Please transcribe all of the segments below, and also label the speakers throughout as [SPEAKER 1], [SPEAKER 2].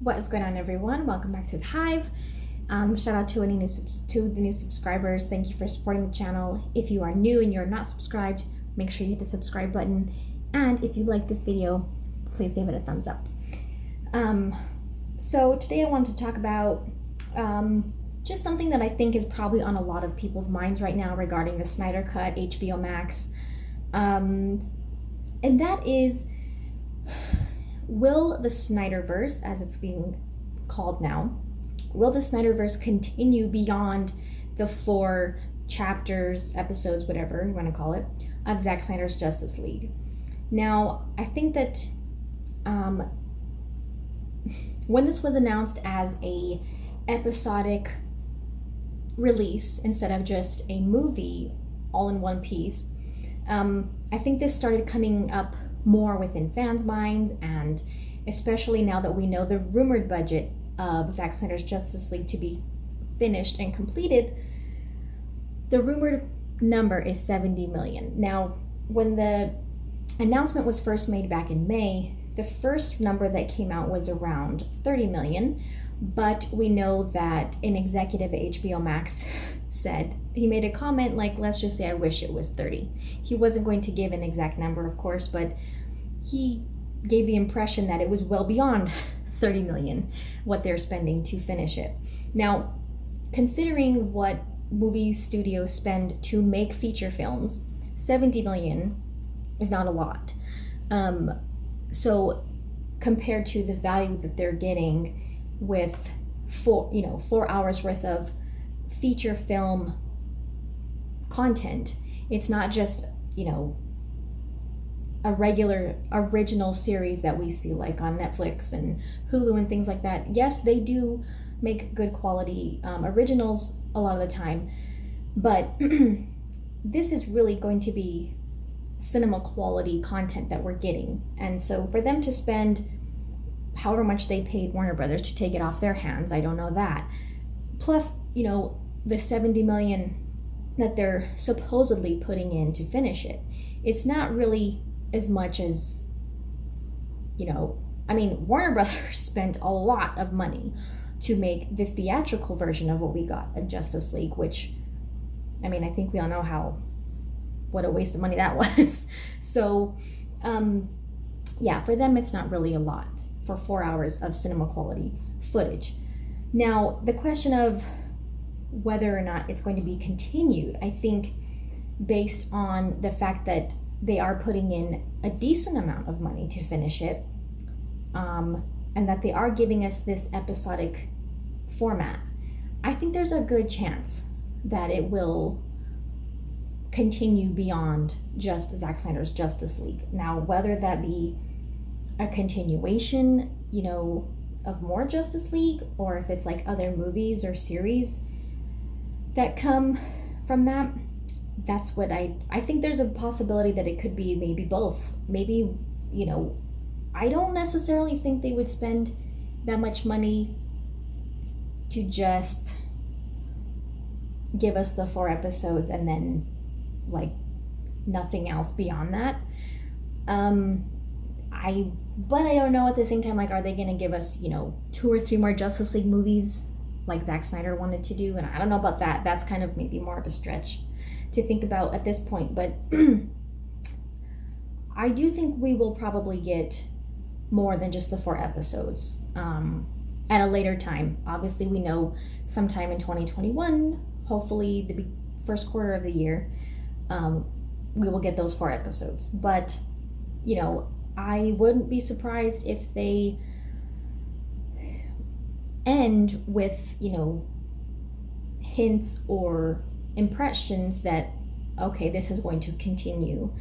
[SPEAKER 1] What is going on, everyone? Welcome back to the Hive. Shout out to the new subscribers. Thank you for supporting the channel. If you are new and you're not subscribed, make sure you hit the subscribe button. And if you like this video, please give it a thumbs up. So today I wanted to talk about just something that I think is probably on a lot of people's minds right now regarding the Snyder Cut, HBO Max. And that is, will the Snyderverse, as it's being called now, will the Snyderverse continue beyond the 4 chapters, episodes, whatever you want to call it, of Zack Snyder's Justice League? Now, I think that when this was announced as a episodic release instead of just a movie all in one piece, I think this started coming up more within fans' minds, and especially now that we know the rumored budget of Zack Snyder's Justice League to be finished and completed, the rumored number is 70 million. Now, when the announcement was first made back in May, the first number that came out was around 30 million, but we know that an executive at HBO Max said, he made a comment like, let's just say I wish it was 30. He wasn't going to give an exact number, of course, but he gave the impression that it was well beyond 30 million what they're spending to finish it. Now, considering what movie studios spend to make feature films, 70 million is not a lot. So compared to the value that they're getting with 4 hours worth of feature film content, it's not just, a regular original series that we see like on Netflix and Hulu and things like that. Yes, they do make good quality originals a lot of the time, but this is really going to be cinema quality content that we're getting. And so for them to spend however much they paid Warner Brothers to take it off their hands, I don't know that, plus the 70 million that they're supposedly putting in to finish it, it's not really as much as, Warner Brothers spent a lot of money to make the theatrical version of what we got at Justice League, which, I think we all know what a waste of money that was. So, yeah, for them, it's not really a lot for 4 hours of cinema quality footage. Now, the question of whether or not it's going to be continued, I think based on the fact that they are putting in a decent amount of money to finish it, and that they are giving us this episodic format, I think there's a good chance that it will continue beyond just Zack Snyder's Justice League. Now, whether that be a continuation, of more Justice League, or if it's like other movies or series that come from that, that's what I think there's a possibility that it could be maybe both. Maybe, I don't necessarily think they would spend that much money to just give us the 4 episodes and then like nothing else beyond that. But I don't know at the same time, like, are they going to give us, 2 or 3 more Justice League movies like Zack Snyder wanted to do? And I don't know about that. That's kind of maybe more of a stretch to think about at this point. But I do think we will probably get more than just the 4 episodes at a later time. Obviously, we know sometime in 2021, hopefully the first quarter of the year, we will get those 4 episodes. But, I wouldn't be surprised if they end with, hints or impressions that, okay, this is going to continue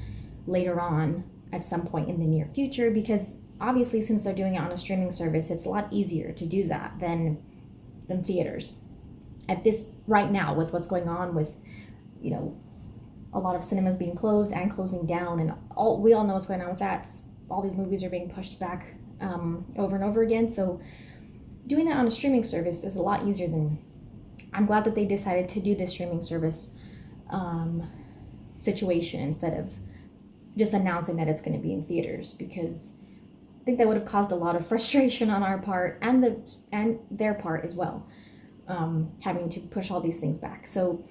[SPEAKER 1] later on at some point in the near future, because obviously since they're doing it on a streaming service, it's a lot easier to do that than theaters. At this right now, with what's going on with, a lot of cinemas being closed and closing down, and we all know what's going on with that. All these movies are being pushed back over and over again. So doing that on a streaming service is a lot easier than, I'm glad that they decided to do this streaming service situation instead of just announcing that it's going to be in theaters, because think that would have caused a lot of frustration on our part and their part as well, having to push all these things back. So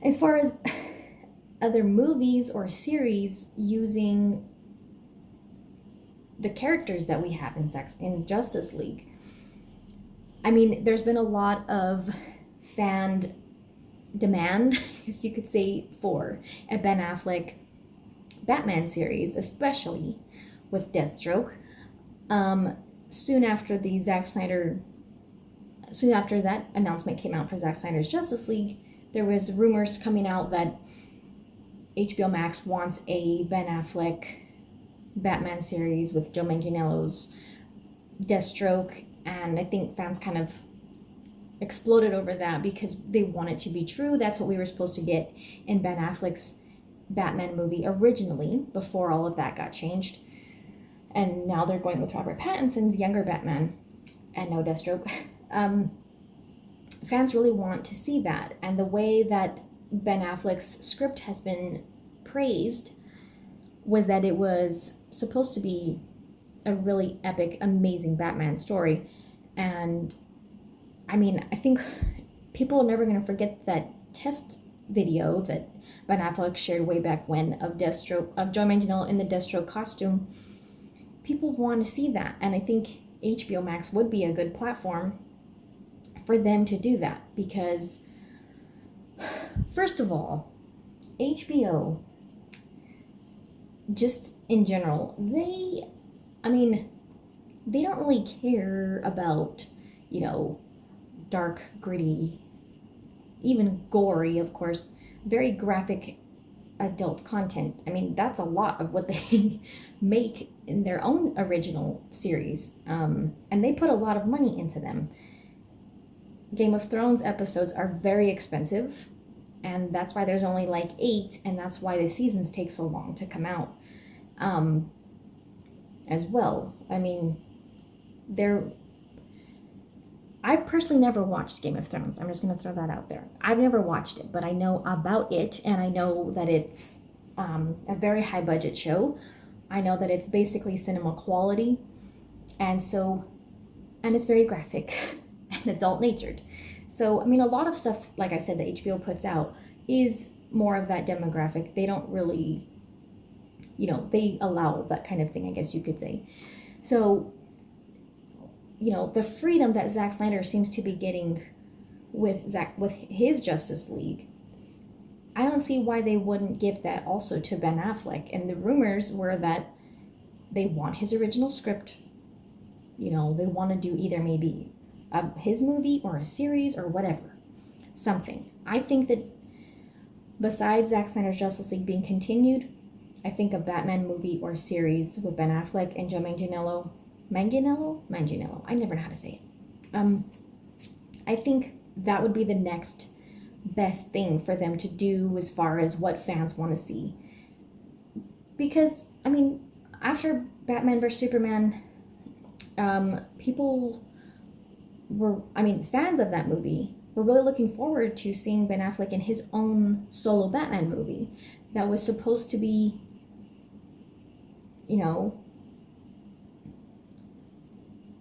[SPEAKER 1] as far as other movies or series using the characters that we have in Justice League, I mean, there's been a lot of fan demand, I guess you could say, for a Ben Affleck Batman series, especially with Deathstroke. Soon after that announcement came out for Zack Snyder's Justice League, there was rumors coming out that HBO Max wants a Ben Affleck Batman series with Joe Manganiello's Deathstroke, and I think fans kind of exploded over that because they want it to be true. That's what we were supposed to get in Ben Affleck's Batman movie originally, before all of that got changed. And now they're going with Robert Pattinson's younger Batman and no Deathstroke. Fans really want to see that. And the way that Ben Affleck's script has been praised was that it was supposed to be a really epic, amazing Batman story. And I mean, I think people are never going to forget that test video that Ben Affleck shared way back when of Deathstroke, of Joe Manganiello in the Deathstroke costume. People want to see that, and I think HBO Max would be a good platform for them to do that, because first of all, HBO, just in general, they don't really care about, dark, gritty, even gory, of course, very graphic adult content. I mean, that's a lot of what they make in their own original series. And they put a lot of money into them. Game of Thrones episodes are very expensive, and that's why there's only like 8, and that's why the seasons take so long to come out. As well. I mean, I've personally never watched Game of Thrones. I'm just going to throw that out there. I've never watched it, but I know about it, and I know that it's a very high budget show. I know that it's basically cinema quality, and it's very graphic and adult natured. So, I mean, a lot of stuff, like I said, that HBO puts out is more of that demographic. They don't really, they allow that kind of thing, I guess you could say. So, the freedom that Zack Snyder seems to be getting with his Justice League, I don't see why they wouldn't give that also to Ben Affleck. And the rumors were that they want his original script. They want to do either maybe his movie or a series or whatever, something. I think that besides Zack Snyder's Justice League being continued, I think a Batman movie or series with Ben Affleck and Joe Manganiello, I never know how to say it. I think that would be the next best thing for them to do as far as what fans want to see. Because, I mean, after Batman vs. Superman, fans of that movie were really looking forward to seeing Ben Affleck in his own solo Batman movie that was supposed to be,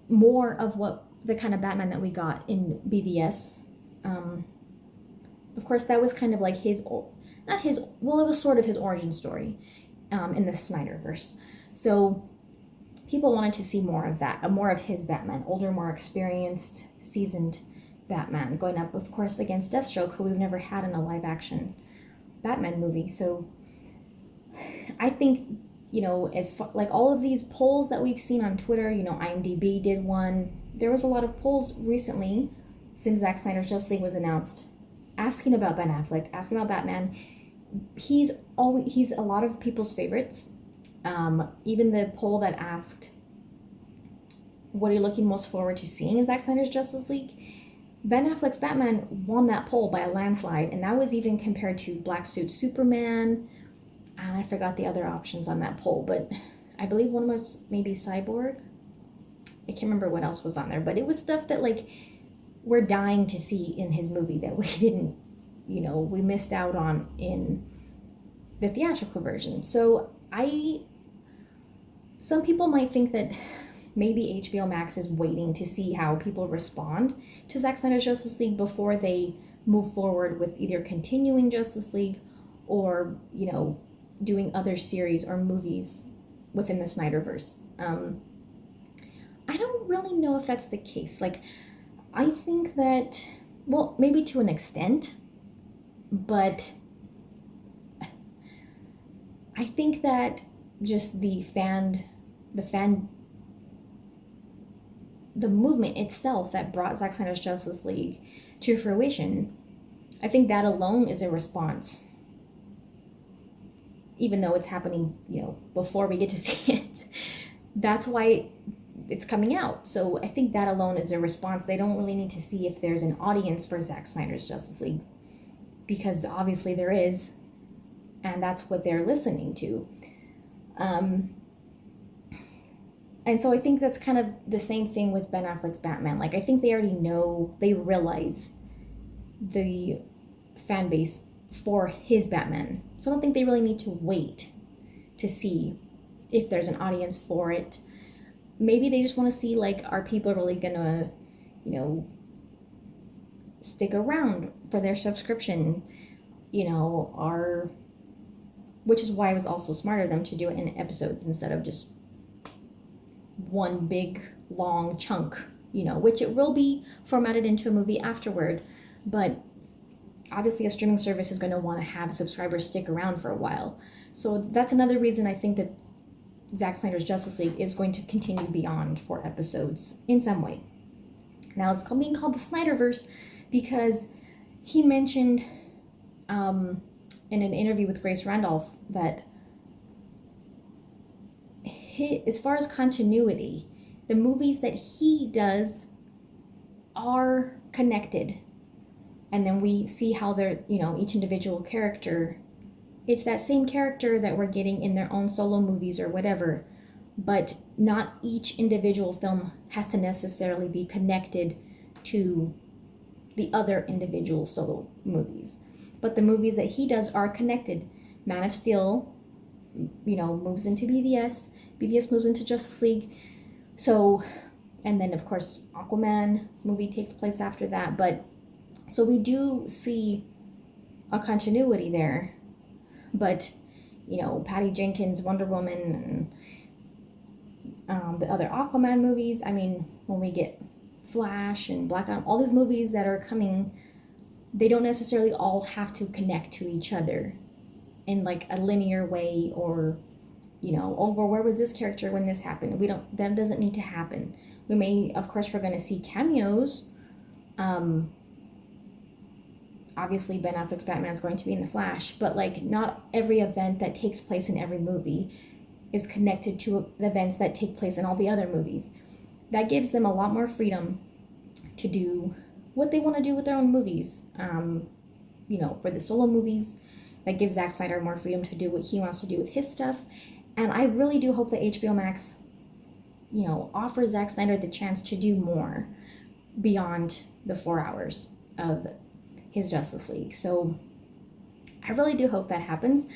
[SPEAKER 1] more of what the kind of Batman that we got in BVS. Of course, that was kind of like it was sort of his origin story in the Snyderverse. So people wanted to see more of that, more of his Batman, older, more experienced, seasoned Batman, going up, of course, against Deathstroke, who we've never had in a live-action Batman movie. So I think, as far, like all of these polls that we've seen on Twitter, IMDb did one. There was a lot of polls recently since Zack Snyder's Justice League was announced, asking about Ben Affleck, asking about Batman. He's a lot of people's favorites. Even the poll that asked, what are you looking most forward to seeing in Zack Snyder's Justice League? Ben Affleck's Batman won that poll by a landslide, and that was even compared to Black Suit Superman, and I forgot the other options on that poll, but I believe one was maybe Cyborg. I can't remember what else was on there, but it was stuff that, like, we're dying to see in his movie that we didn't, we missed out on in the theatrical version. So I some people might think that maybe HBO Max is waiting to see how people respond to Zack Snyder's Justice League before they move forward with either continuing Justice League or, you know, doing other series or movies within the Snyderverse. I don't really know if that's the case. Like, I think that, well, maybe to an extent, but I think that just the movement itself that brought Zack Snyder's Justice League to fruition, I think that alone is a response. Even though it's happening, you know, before we get to see it. That's why it's coming out. So I think that alone is a response. They don't really need to see if there's an audience for Zack Snyder's Justice League, because obviously there is, and that's what they're listening to. And so I think that's kind of the same thing with Ben Affleck's Batman. Like, I think they already know, they realize the fan base for his Batman. So I don't think they really need to wait to see if there's an audience for it. Maybe they just want to see, like, are people really gonna, you know, stick around for their subscription, you know, which is why it was also smarter of them to do it in episodes instead of just one big long chunk, you know, which it will be formatted into a movie afterward, but obviously a streaming service is going to want to have subscribers stick around for a while. So that's another reason I think that Zack Snyder's Justice League is going to continue beyond 4 episodes in some way. Now it's being called the Snyderverse because he mentioned in an interview with Grace Randolph that as far as continuity, the movies that he does are connected. And then we see how they're, you know, each individual character, it's that same character that we're getting in their own solo movies or whatever, but not each individual film has to necessarily be connected to the other individual solo movies. But the movies that he does are connected. Man of Steel, you know, moves into BVS. BVS moves into Justice League. So, and then of course Aquaman's movie takes place after that. But so we do see a continuity there. But, you know, Patty Jenkins, Wonder Woman, and the other Aquaman movies, I mean, when we get Flash and Black Adam, all these movies that are coming, they don't necessarily all have to connect to each other in like a linear way, or, you know, oh, well, where was this character when this happened? That doesn't need to happen. We may, of course, we're going to see cameos. Obviously, Ben Affleck's Batman is going to be in the Flash, but like not every event that takes place in every movie is connected to the events that take place in all the other movies. That gives them a lot more freedom to do what they want to do with their own movies. You know, for the solo movies, that gives Zack Snyder more freedom to do what he wants to do with his stuff. And I really do hope that HBO Max, you know, offers Zack Snyder the chance to do more beyond the 4 hours of his Justice League. So I really do hope that happens.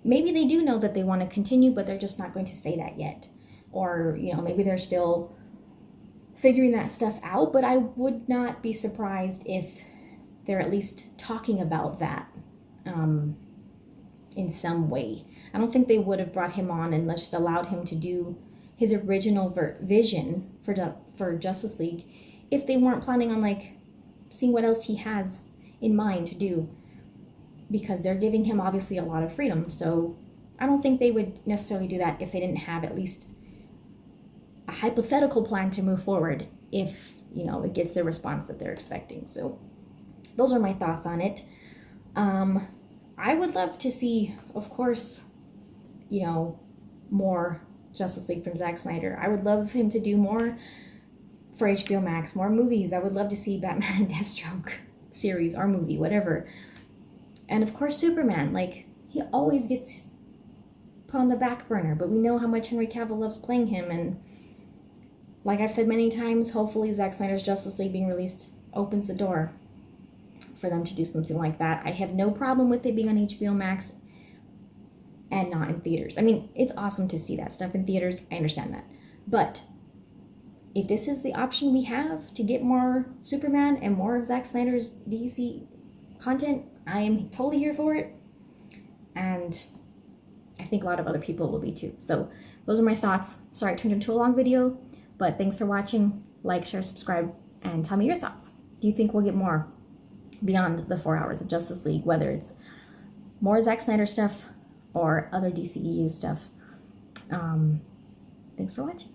[SPEAKER 1] Maybe they do know that they want to continue, but they're just not going to say that yet. Or, you know, maybe they're still figuring that stuff out, but I would not be surprised if they're at least talking about that in some way. I don't think they would have brought him on and just allowed him to do his original vision for Justice League if they weren't planning on like seeing what else he has in mind to do, because they're giving him obviously a lot of freedom. So I don't think they would necessarily do that if they didn't have at least a hypothetical plan to move forward if, you know, it gets the response that they're expecting. So those are my thoughts on it. I would love to see, of course, you know, more Justice League from Zack Snyder. I would love him to do more for HBO Max, more movies. I would love to see Batman and Deathstroke series or movie, whatever. And of course Superman, like, he always gets put on the back burner, but we know how much Henry Cavill loves playing him, and like I've said many times, hopefully Zack Snyder's Justice League being released opens the door for them to do something like that. I have no problem with it being on HBO Max and not in theaters. I mean, it's awesome to see that stuff in theaters. I understand that. But if this is the option we have to get more Superman and more of Zack Snyder's DC content, I am totally here for it. And I think a lot of other people will be too. So those are my thoughts. Sorry it turned into a long video, but thanks for watching. Like, share, subscribe, and tell me your thoughts. Do you think we'll get more beyond the 4 hours of Justice League, whether it's more Zack Snyder stuff or other DCEU stuff? Thanks for watching.